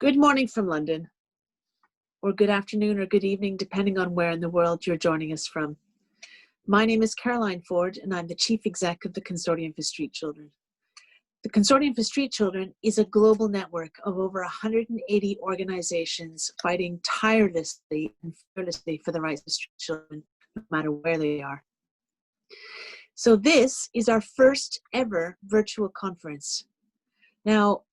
Good morning from London, or good afternoon or good evening, depending on where in the world you're joining us from. My name is Caroline Ford, and I'm the Chief Exec of the Consortium for Street Children. The Consortium for Street Children is a global network of over 180 organizations fighting tirelessly and fearlessly for the rights of street children, no matter where they are. So this is our first ever virtual conference. Now,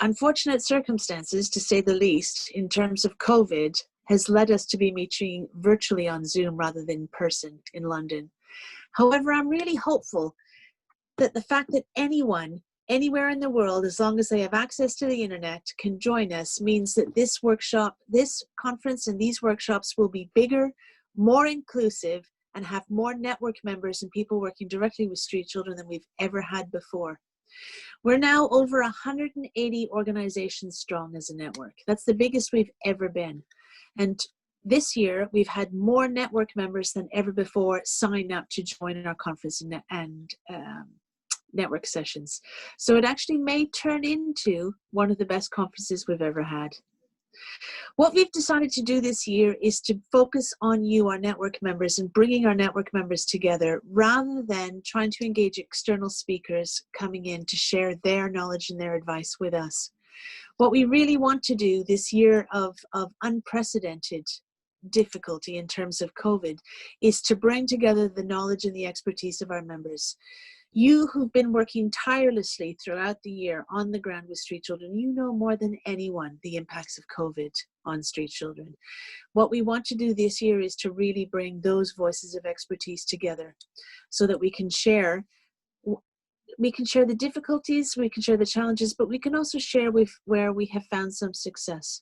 unfortunate circumstances, to say the least, in terms of COVID, has led us to be meeting virtually on Zoom rather than in person in London. However, I'm really hopeful that the fact that anyone, anywhere in the world, as long as they have access to the internet, can join us means that this workshop, this conference and these workshops will be bigger, more inclusive, and have more network members and people working directly with street children than we've ever had before. We're now over 180 organizations strong as a network. That's the biggest we've ever been. And this year, we've had more network members than ever before sign up to join our conference and network sessions. So it actually may turn into one of the best conferences we've ever had. What we've decided to do this year is to focus on you, our network members, and bringing our network members together rather than trying to engage external speakers coming in to share their knowledge and their advice with us. What we really want to do this year of unprecedented difficulty in terms of COVID is to bring together the knowledge and the expertise of our members. You who've been working tirelessly throughout the year on the ground with street children, you know more than anyone the impacts of COVID on street children. What we want to do this year is to really bring those voices of expertise together so that we can share the difficulties, we can share the challenges, but we can also share where we have found some success.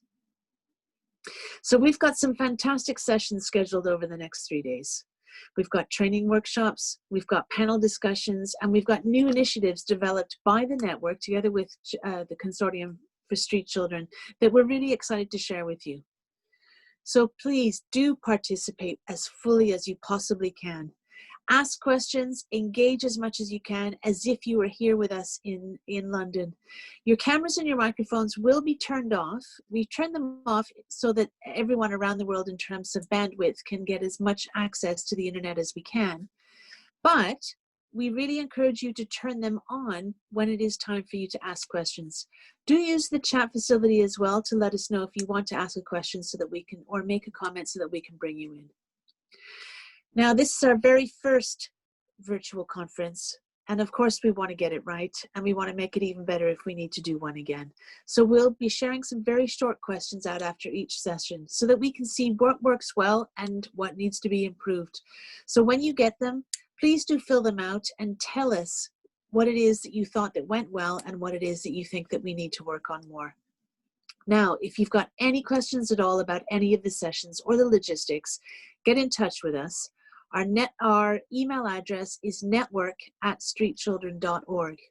So we've got some fantastic sessions scheduled over the next 3 days. We've got training workshops, we've got panel discussions, and we've got new initiatives developed by the network together with the Consortium for Street Children that we're really excited to share with you. So please do participate as fully as you possibly can. Ask questions, engage as much as you can, as if you were here with us in London. Your cameras and your microphones will be turned off. We turn them off so that everyone around the world in terms of bandwidth can get as much access to the internet as we can. But we really encourage you to turn them on when it is time for you to ask questions. Do use the chat facility as well to let us know if you want to ask a question so that we can, or make a comment so that we can bring you in. Now, this is our very first virtual conference, and of course we want to get it right, and we want to make it even better if we need to do one again. So we'll be sharing some very short questions out after each session so that we can see what works well and what needs to be improved. So when you get them, please do fill them out and tell us what it is that you thought that went well and what it is that you think that we need to work on more. Now, if you've got any questions at all about any of the sessions or the logistics, get in touch with us. Our email address is network@streetchildren.org.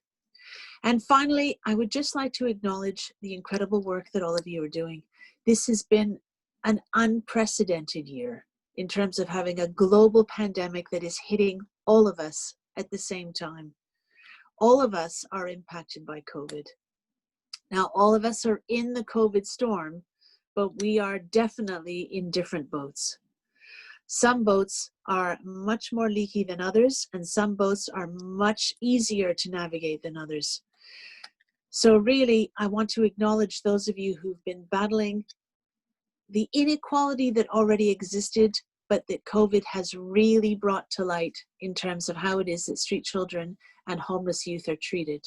And finally, I would just like to acknowledge the incredible work that all of you are doing. This has been an unprecedented year in terms of having a global pandemic that is hitting all of us at the same time. All of us are impacted by COVID. Now, all of us are in the COVID storm, but we are definitely in different boats. Some boats are much more leaky than others, and some boats are much easier to navigate than others. So really, I want to acknowledge those of you who've been battling the inequality that already existed, but that COVID has really brought to light in terms of how it is that street children and homeless youth are treated.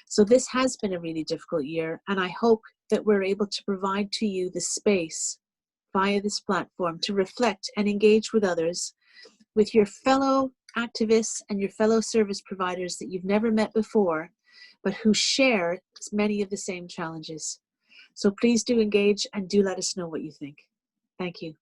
So this has been a really difficult year, and I hope that we're able to provide to you the space via this platform to reflect and engage with others, with your fellow activists and your fellow service providers that you've never met before, but who share many of the same challenges. So please do engage and do let us know what you think. Thank you.